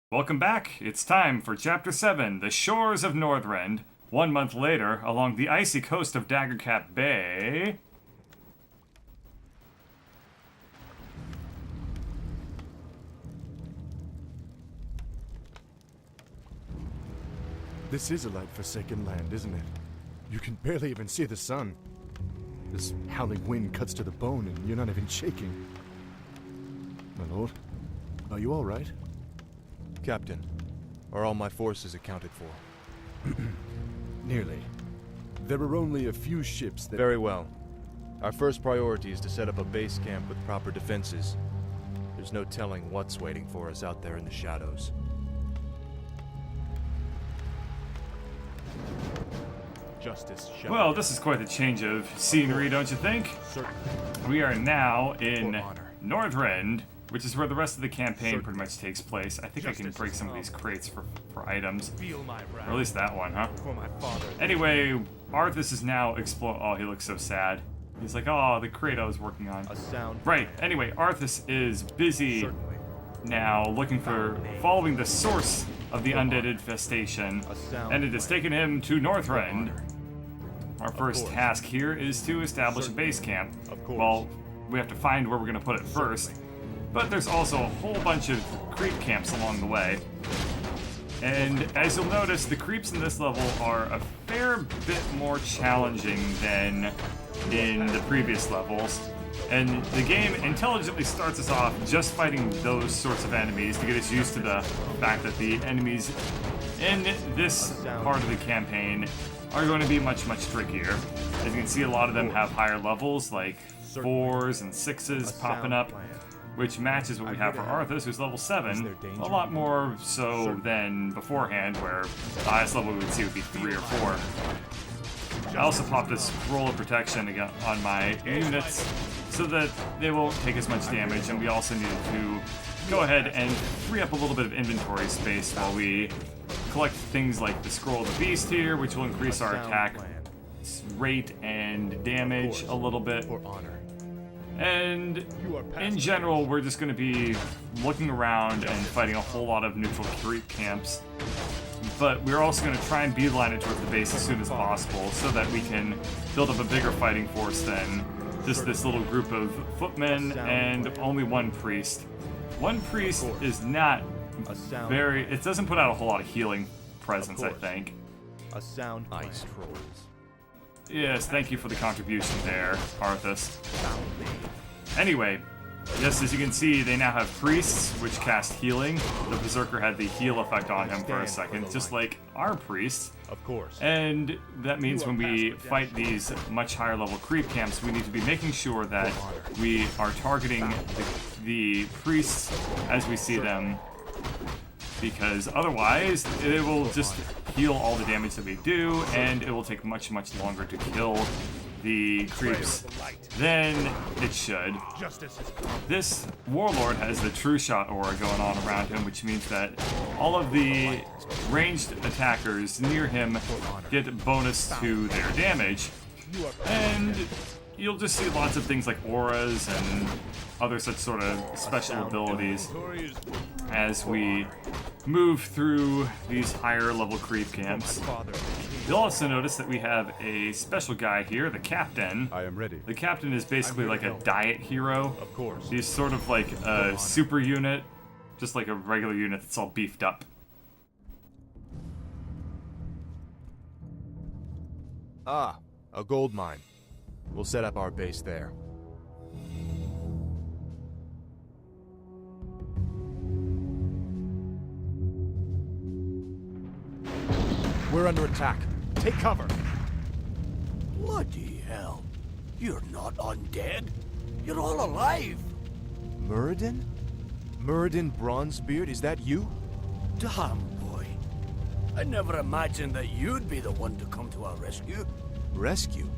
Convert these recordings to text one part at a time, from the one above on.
Welcome back. It's time for Chapter 7, The Shores of Northrend. 1 month later, along the icy coast of Daggercap Bay... This is a light-forsaken land, isn't it? You can barely even see the sun. This howling wind cuts to the bone and you're not even shaking. My lord, are you all right? Captain, are all my forces accounted for? Nearly. There are only a few ships that... Very well. Our first priority is to set up a base camp with proper defenses. There's no telling what's waiting for us out there in the shadows. Justice shall... Well, this is quite the change of scenery, don't you think? Certainly. We are now in For honor. Northrend, which is where the rest of the campaign pretty much takes place. I think I can break some of these crates for items. Feel my wrath. Or at least that one, huh? For my father. Anyway, Arthas is now Oh, he looks so sad. He's like, oh, the crate I was working on. A sound Right, plan. anyway, Arthas is busy Certainly. now looking for, following the source of the undead infestation, A sound and it has plan. taken him to Northrend. honor. Our first course. task here is to establish a Certainly. base camp. Of course. Well, we have to find where we're going to put it first, but there's also a whole bunch of creep camps along the way. And as you'll notice, the creeps in this level are a fair bit more challenging than in the previous levels. And the game intelligently starts us off just fighting those sorts of enemies to get us used to the fact that the enemies in this part of the campaign are going to be much trickier. As you can see, a lot of them have higher levels, like 4s and 6s popping up, which matches what we have for Arthas, who's level 7, a lot more so than beforehand, where the highest level we would see would be 3 or 4. I also popped a scroll of protection again on my units so that they won't take as much damage, and we also needed to go ahead and free up a little bit of inventory space while we collect things like the Scroll of the Beast here, which will increase our attack rate and damage a little bit. For honor. And in general, we're just going to be looking around and fighting a whole lot of neutral creep camps. But we're also going to try and beeline it towards the base as soon as possible so that we can build up a bigger fighting force than just this little group of footmen and only one priest. One priest is not A sound very... It doesn't put out a whole lot of healing presence, I course. think. A sound ice trolls. Yes, thank you for the contribution there, Arthas. Anyway, yes, as you can see, they now have priests, which cast healing. The Berserker had the heal effect on him for a second, just like our priests. Of course. And that means when we fight these much higher level creep camps, we need to be making sure that we are targeting the priests as we see them, because otherwise it will just heal all the damage that we do, and it will take much longer to kill the creeps than it should. This warlord has the true shot aura going on around him, which means that all of the ranged attackers near him get a bonus to their damage, and you'll just see lots of things like auras and other such sort of special abilities as we move through these higher level creep camps. You'll also notice that we have a special guy here, the captain. I am ready. The captain is basically like a diet hero. Of course. He's sort of like a super unit, just like a regular unit that's all beefed up. Ah, a gold mine. We'll set up our base there. We're under attack. Take cover. Bloody hell. You're not undead. You're all alive. Muradin? Muradin Bronzebeard, is that you? Damn, boy. I never imagined that you'd be the one to come to our rescue. Rescue?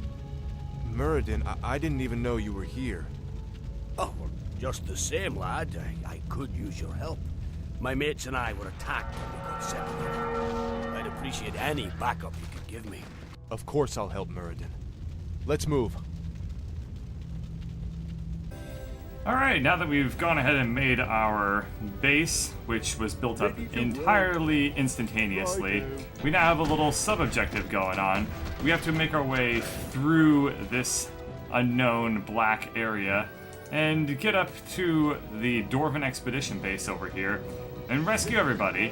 Muradin, I didn't even know you were here. Oh, well, just the same, lad. I could use your help. My mates and I were attacked and we got separated. I'd appreciate any backup you could give me. Of course I'll help Muradin. Let's move. Alright, now that we've gone ahead and made our base, which was built up entirely instantaneously, we now have a little sub-objective going on. We have to make our way through this unknown black area and get up to the Dwarven Expedition base over here and rescue everybody.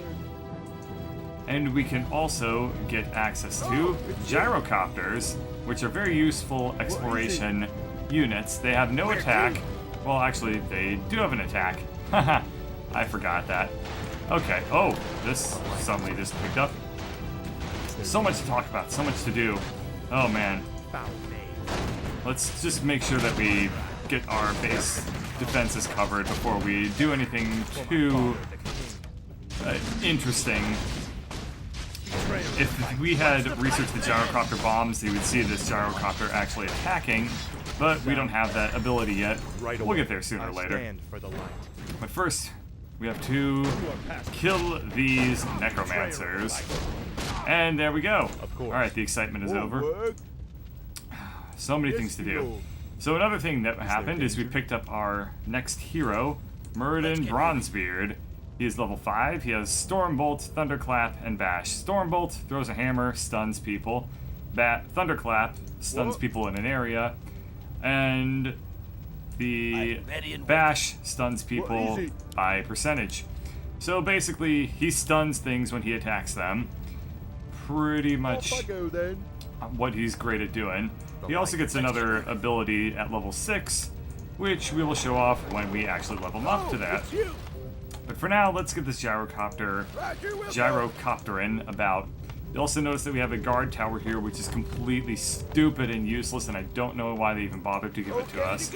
And we can also get access to gyrocopters, which are very useful exploration units. They have no attack. Well, actually, they do have an attack. Haha, I forgot that. Okay, oh, this suddenly just picked up. So much to talk about, so much to do. Oh man. Let's just make sure that we get our base defenses covered before we do anything too interesting. If we had researched the gyrocopter bombs, you would see this gyrocopter actually attacking, but we don't have that ability yet. We'll get there sooner or later. But first, we have to kill these necromancers. And there we go. Alright, the excitement is over. So many things to do. So another thing that happened is we picked up our next hero, Muradin Bronzebeard. He is level 5. He has Stormbolt, Thunderclap, and Bash. Stormbolt throws a hammer, stuns people. Thunderclap stuns people in an area. And the Bash stuns people by percentage. So basically, he stuns things when he attacks them. Pretty much what he's great at doing. He also gets another ability at level 6, which we will show off when we actually level him up to that. But for now, let's get this gyrocopterin about. You'll also notice that we have a guard tower here, which is completely stupid and useless, and I don't know why they even bothered to give it to us.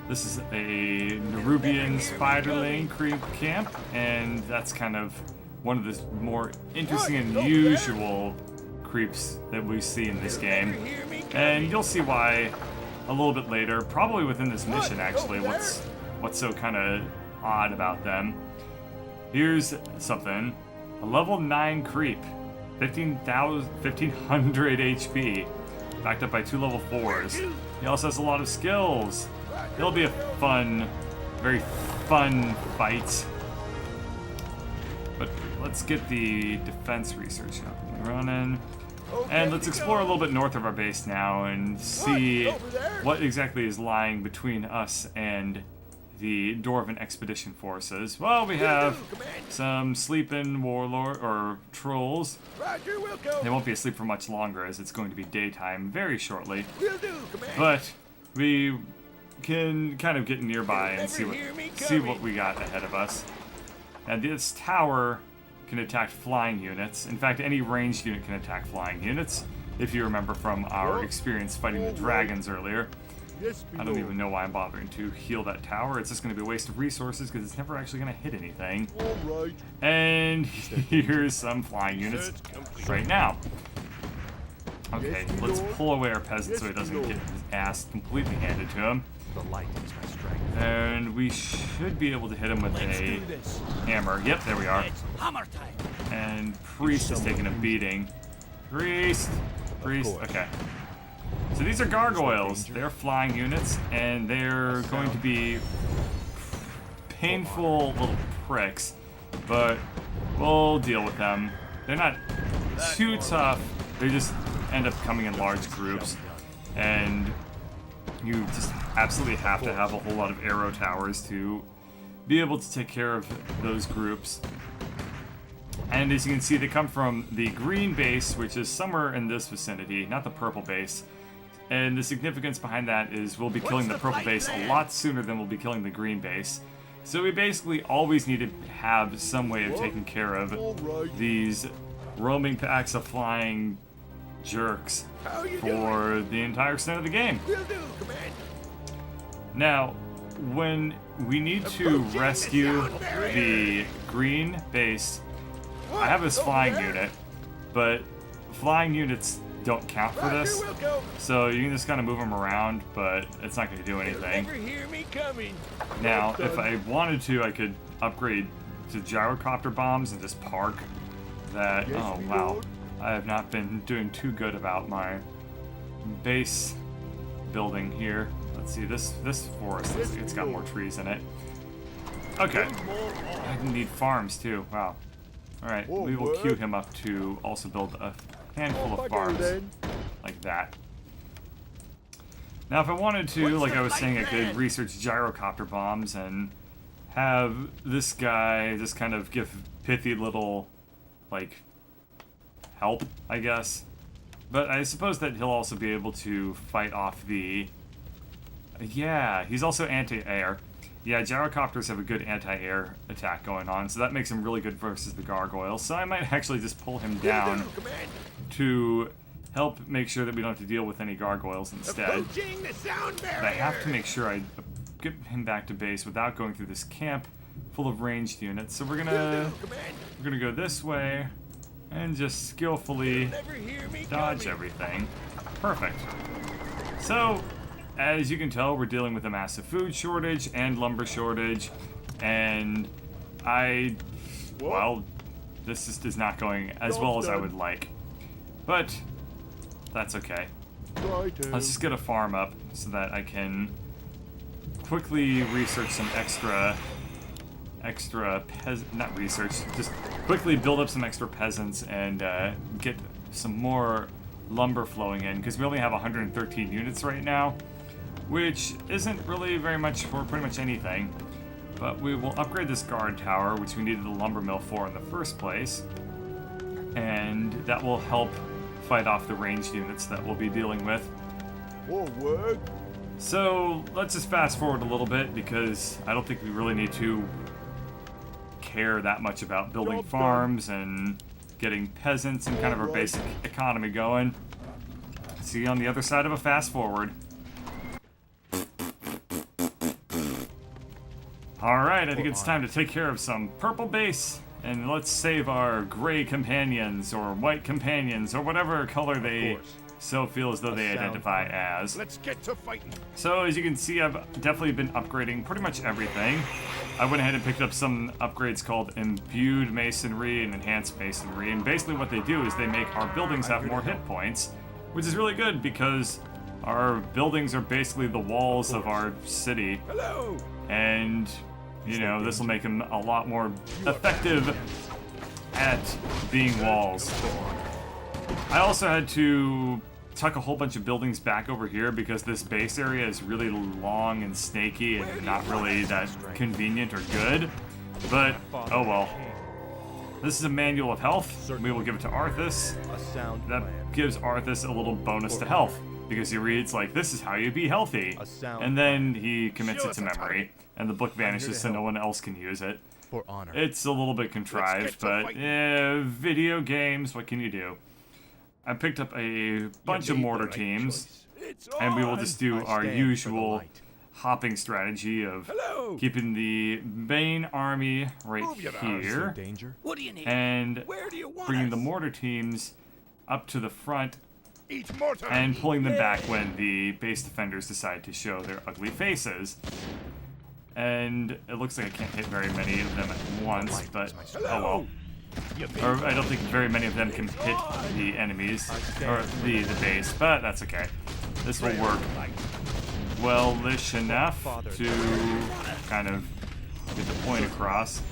This is a Nerubian spiderling creep camp, and that's kind of one of the more interesting and unusual creeps that we see in this game. And you'll see why a little bit later, probably within this mission actually, what's so kind of odd about them. Here's something. A level 9 creep, 1500 HP, backed up by 2 level 4s. He also has a lot of skills. It'll be a fun, very fun fight. But let's get the defense research up and running. And let's explore a little bit north of our base now and see what exactly is lying between us and the Dwarven Expedition forces. Well, we have some sleeping warlord or trolls. They won't be asleep for much longer, as it's going to be daytime very shortly. But we can kind of get nearby and see what we got ahead of us. And this tower can attack flying units. In fact, any ranged unit can attack flying units, if you remember from our experience fighting the dragons earlier. I don't even know why I'm bothering to heal that tower. It's just going to be a waste of resources because it's never actually going to hit anything. And here's some flying units right now. Okay, let's pull away our peasant so he doesn't get his ass completely handed to him. And we should be able to hit him with a hammer. Yep, there we are. And Priest is taking a beating. Priest, okay. So these are gargoyles. They're flying units, and they're going to be painful little pricks, but we'll deal with them. They're not too tough. They just end up coming in large groups, and you just absolutely have to have a whole lot of arrow towers to be able to take care of those groups. And as you can see, they come from the green base, which is somewhere in this vicinity, not the purple base. And the significance behind that is we'll be killing the purple base a lot sooner than we'll be killing the green base. So we basically always need to have some way of taking care of these roaming packs of flying jerks for the entire extent of the game. Now, when we need to rescue the green base, I have this flying unit, but flying units don't count for this, so you can just kind of move them around, but it's not going to do anything. Now, if I wanted to, I could upgrade to gyrocopter bombs and just park that. Oh wow, I have not been doing too good about my base building here. let's see, this forest, it's got more trees in it. Okay. I need farms too. Wow. Alright, we will queue him up to also build a handful of farms like that. Now if I wanted to, like I was saying, I could research gyrocopter bombs and have this guy just kind of give pithy little, like, help, I guess. But I suppose that he'll also be able to fight off the... Yeah, he's also anti-air. Yeah, gyrocopters have a good anti-air attack going on, so that makes him really good versus the gargoyles. So I might actually just pull him down to help make sure that we don't have to deal with any gargoyles instead. But I have to make sure I get him back to base without going through this camp full of ranged units. So we're gonna go this way and just skillfully dodge everything. Perfect. So, as you can tell, we're dealing with a massive food shortage and lumber shortage, and well, this just is not going as well as I would like. But that's okay. Let's just get a farm up so that I can quickly research some not research, just quickly build up some extra peasants and get some more lumber flowing in, because we only have 113 units right now, which isn't really very much for pretty much anything. But we will upgrade this guard tower, which we needed the lumber mill for in the first place, and that will help fight off the ranged units that we'll be dealing with. So let's just fast forward a little bit, because I don't think we really need to care that much about building farms and getting peasants and kind of our basic economy going. See you on the other side of a fast forward. Alright, I think it's time to take care of some purple base, and let's save our gray companions, or white companions, or whatever color they so feel as though they identify as. Let's get to fighting. So as you can see, I've definitely been upgrading pretty much everything. I went ahead and picked up some upgrades called Imbued Masonry and Enhanced Masonry, and basically what they do is they make our buildings have more hit points, which is really good because our buildings are basically the walls of our city. Hello. And, you know, this will make them a lot more effective at being walls. I also had to tuck a whole bunch of buildings back over here because this base area is really long and snaky and not really that convenient or good. But, oh well. This is a manual of health. We will give it to Arthas. That gives Arthas a little bonus to health, because he reads like, this is how you be healthy. And then he commits it to memory, and the book vanishes so no one else can use it. For honor. It's a little bit contrived, but video games, what can you do? I picked up a bunch of mortar teams, and we will just do our usual hopping strategy of keeping the main army right here, and bringing the mortar teams up to the front, and pulling them back when the base defenders decide to show their ugly faces. And it looks like I can't hit very many of them at once, but oh well. Or I don't think very many of them can hit the enemies, or the base, but that's okay. This will work well-ish enough to kind of get the point across.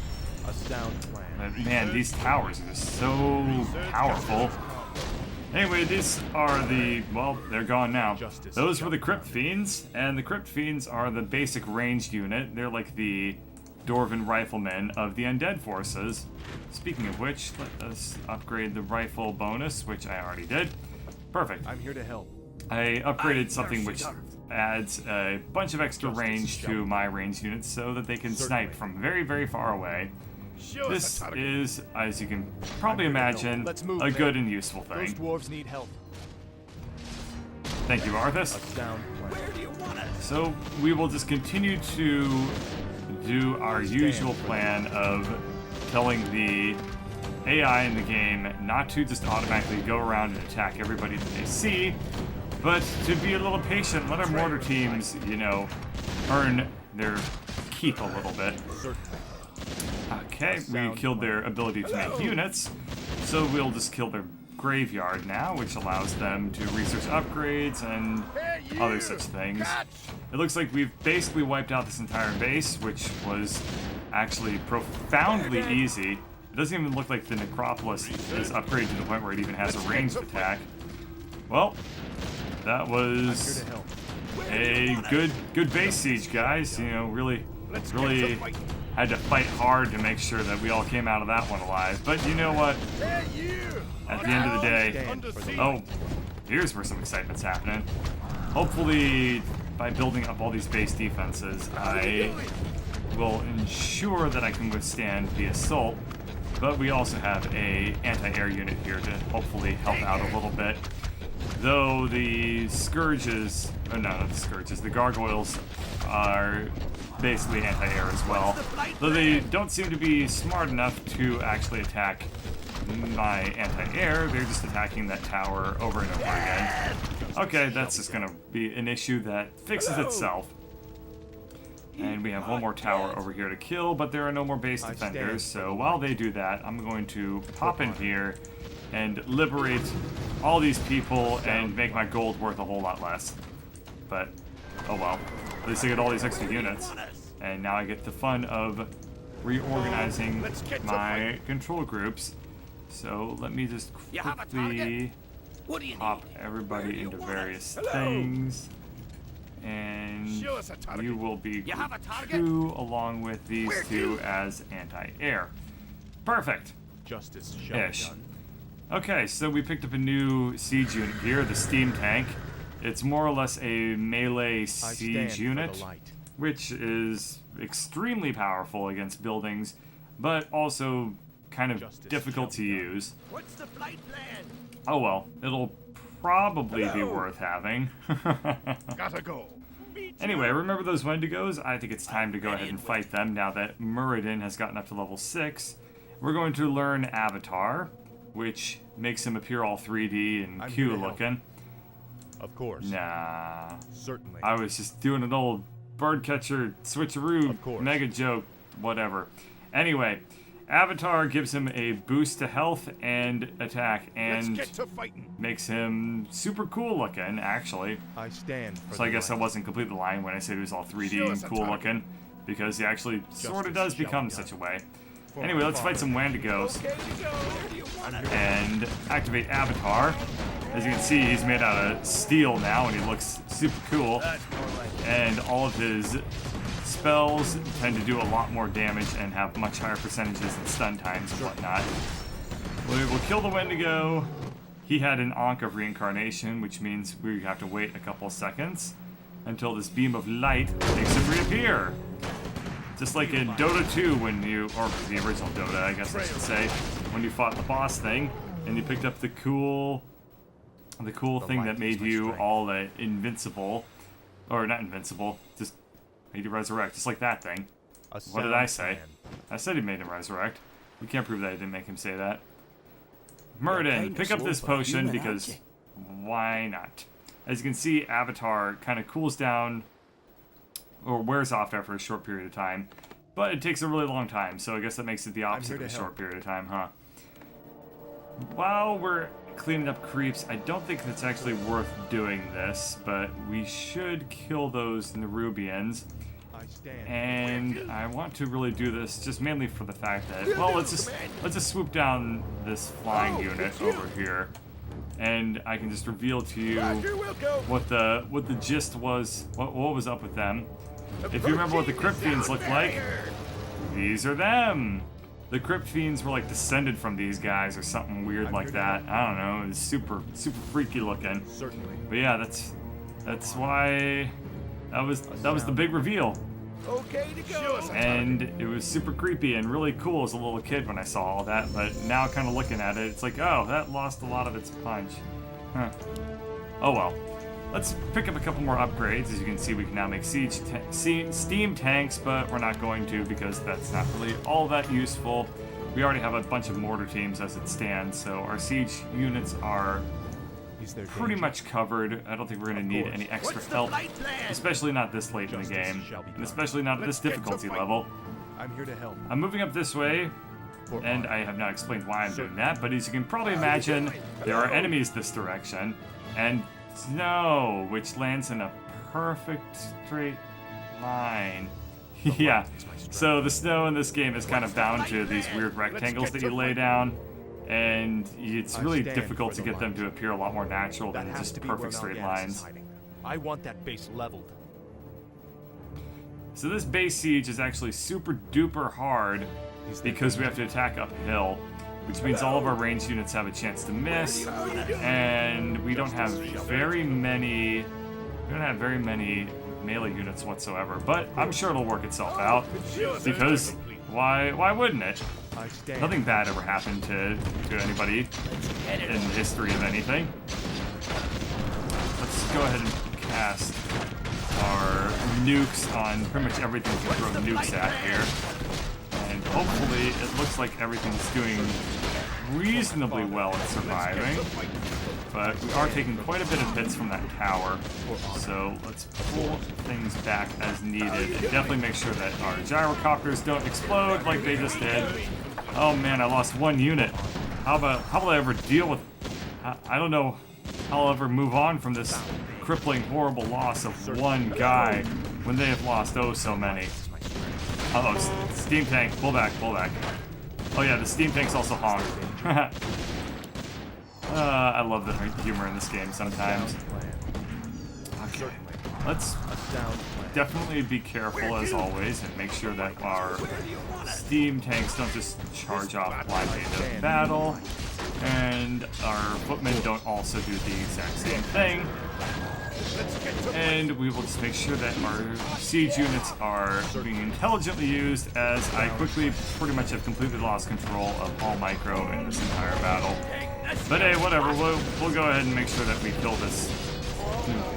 But man, these towers are just so powerful. Anyway, these are the, well, they're gone now. Those were the Crypt Fiends, and the Crypt Fiends are the basic ranged unit. They're like the Dwarven riflemen of the undead forces. Speaking of which, let us upgrade the rifle bonus, which I already did. Perfect. I'm here to help. I upgraded something which adds a bunch of extra range to my ranged units so that they can snipe from very, very far away. This is, as you can probably imagine, a good and useful thing. Those dwarves need help. Thank you, Arthas. So we will just continue to do our usual plan of telling the AI in the game not to just automatically go around and attack everybody that they see, but to be a little patient, let our mortar teams, you know, earn their keep a little bit. Okay, we killed their ability to make units, so we'll just kill their graveyard now, which allows them to research upgrades and other such things. It looks like we've basically wiped out this entire base, which was actually profoundly easy. It doesn't even look like the necropolis is upgraded to the point where it even has a ranged attack. Well, that was a good base siege, guys. You know, really had to fight hard to make sure that we all came out of that one alive. But you know what? At the end of the day, oh, here's where some excitement's happening. Hopefully, by building up all these base defenses, I will ensure that I can withstand the assault. But we also have a anti-air unit here to hopefully help out a little bit. Though the scourges, oh no, not the scourges, the gargoyles are basically anti-air as well. Though they don't seem to be smart enough to actually attack my anti-air, they're just attacking that tower over and over again. Okay, that's just gonna be an issue that fixes itself. And we have one more tower over here to kill, but there are no more base defenders, so while they do that, I'm going to pop in here and liberate all these people and make my gold worth a whole lot less. But, oh well. At least I get all these extra units. And now I get the fun of reorganizing my control groups. So let me just quickly pop everybody into various things. And you will be group 2 along with these two as anti-air. Perfect. Justice shall be done. Okay, so we picked up a new siege unit here, the steam tank. It's more or less a melee siege unit, which is extremely powerful against buildings, but also kind of difficult to use. What's the flight plan? Oh well, it'll probably be worth having. Gotta go. Anyway, remember those Wendigos? I think it's time to go ahead and fight them now that Muradin has gotten up to level 6. We're going to learn Avatar, which makes him appear all 3D and cute looking. Of course. Nah. Certainly. I was just doing an old birdcatcher switcheroo mega joke, whatever. Anyway, Avatar gives him a boost to health and attack, and makes him super cool looking, actually. I stand for so I guess I wasn't completely lying when I said he was all 3D and cool looking, because he actually sort of does become such a way. Anyway, let's fight some Wendigos and activate Avatar. As you can see, he's made out of steel now, and he looks super cool. And all of his spells tend to do a lot more damage and have much higher percentages and stun times and whatnot. We will kill the Wendigo. He had an Ankh of reincarnation, which means we have to wait a couple seconds until this beam of light makes him reappear. Just like in Dota 2 when you, or the original Dota, I guess I should say, when you fought the boss thing, and you picked up the cool thing that made you all invincible, or not invincible, just made you resurrect, just like that thing. What did I say? I said he made him resurrect. You can't prove that I didn't make him say that. Muradin, pick up this potion because why not? As you can see, Avatar kind of cools down or wears off after a short period of time, but it takes a really long time, so I guess that makes it the opposite of a short period of time, huh? While we're cleaning up creeps, I don't think it's actually worth doing this, but we should kill those Nerubians. And I want to really do this just mainly for the fact that, well, let's just swoop down this flying unit over here, and I can just reveal to you what the gist was, what was up with them. If you remember what the Crypt Fiends look like, these are them. The Crypt Fiends were like descended from these guys or something weird like that. I don't know. It was super freaky looking. Certainly. But yeah, that's why that was the big reveal. Okay to go. And it was super creepy and really cool as a little kid when I saw all that. But now, kind of looking at it, it's like, oh, that lost a lot of its punch. Huh. Oh well. Let's pick up a couple more upgrades. As you can see, we can now make steam tanks, but we're not going to because that's not really all that useful. We already have a bunch of mortar teams as it stands, so our siege units are pretty much covered. I don't think we're going to need any extra help, especially not this late in the game, and especially not at this difficulty level. I'm here to help. I'm moving up this way, and I have not explained why I'm doing that, but as you can probably imagine, there are enemies this direction, and snow, which lands in a perfect straight line. Yeah, so the snow in this game is kind of bound to these weird rectangles that you lay down, and it's really difficult to get them to appear a lot more natural than just perfect straight lines. I want that base leveled. So this base siege is actually super duper hard because we have to attack uphill, which means all of our ranged units have a chance to miss, and we don't have very many melee units whatsoever. But I'm sure it'll work itself out, because why wouldn't it? Nothing bad ever happened to anybody in the history of anything. Let's go ahead and cast our nukes on pretty much everything we can throw nukes at here. And hopefully it looks like everything's doing reasonably well at surviving. But we are taking quite a bit of hits from that tower. So let's pull things back as needed and definitely make sure that our gyrocopters don't explode like they just did. Oh man, I lost one unit. How will I ever deal with... I don't know how I'll ever move on from this crippling, horrible loss of one guy when they have lost oh so many. Uh-oh, steam tank, pull back, pull back. Oh yeah, the steam tank's also honk. I love the humor in this game sometimes. Okay, let's definitely be careful as always and make sure that our steam tanks don't just charge off blindly into battle, and our footmen don't also do the exact same thing. And we will just make sure that our siege units are being intelligently used, as I quickly pretty much have completely lost control of all micro in this entire battle. But hey, whatever, we'll go ahead and make sure that we kill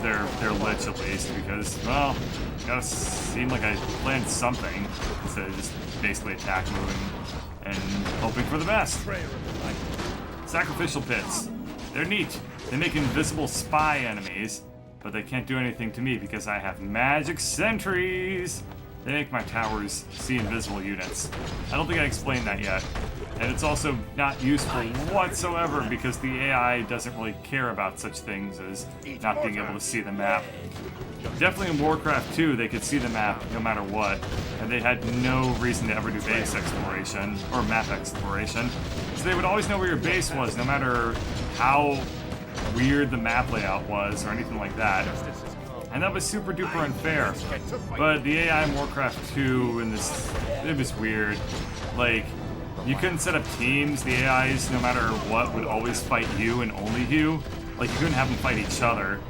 their lich at least, because, well, it gotta seem like I planned something instead of just basically attack moving and hoping for the best. Sacrificial pits. They're neat. They make invisible spy enemies, but they can't do anything to me because I have magic sentries. They make my towers see invisible units. I don't think I explained that yet. And it's also not useful whatsoever because the AI doesn't really care about such things as not being able to see the map. Definitely in Warcraft II, they could see the map no matter what, and they had no reason to ever do base exploration, or map exploration. So they would always know where your base was, no matter how weird the map layout was or anything like that. And that was super duper unfair. But the AI in Warcraft 2 it was weird. Like, you couldn't set up teams. The AIs, no matter what, would always fight you and only you. Like, you couldn't have them fight each other.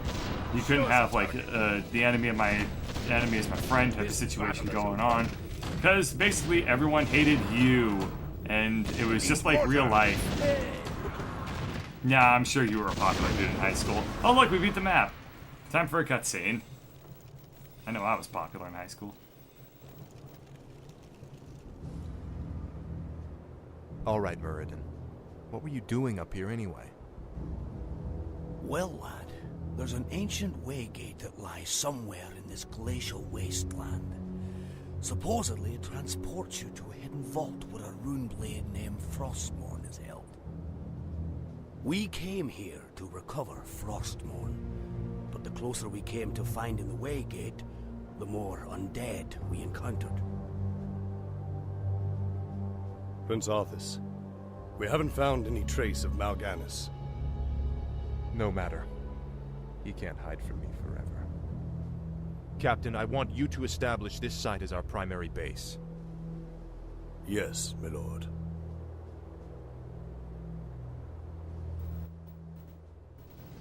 You couldn't have, like, the enemy is my friend type of situation going on. Because basically everyone hated you. And it was just like real life. Yeah, I'm sure you were a popular dude in high school. Oh look, we beat the map. Time for a cutscene. I know I was popular in high school. All right, Muradin. What were you doing up here anyway? Well, lad, there's an ancient waygate that lies somewhere in this glacial wasteland. Supposedly, it transports you to a hidden vault where a rune blade named Frostmourne is held. We came here to recover Frostmourne, but the closer we came to finding the waygate, the more undead we encountered. Prince Arthas, we haven't found any trace of Mal'Ganis. No matter. He can't hide from me forever. Captain, I want you to establish this site as our primary base. Yes, my lord.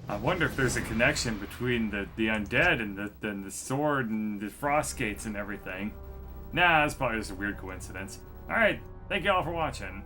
I wonder if there's a connection between the undead and the sword and the frost gates and everything. Nah, it's probably just a weird coincidence. Alright, thank you all for watching.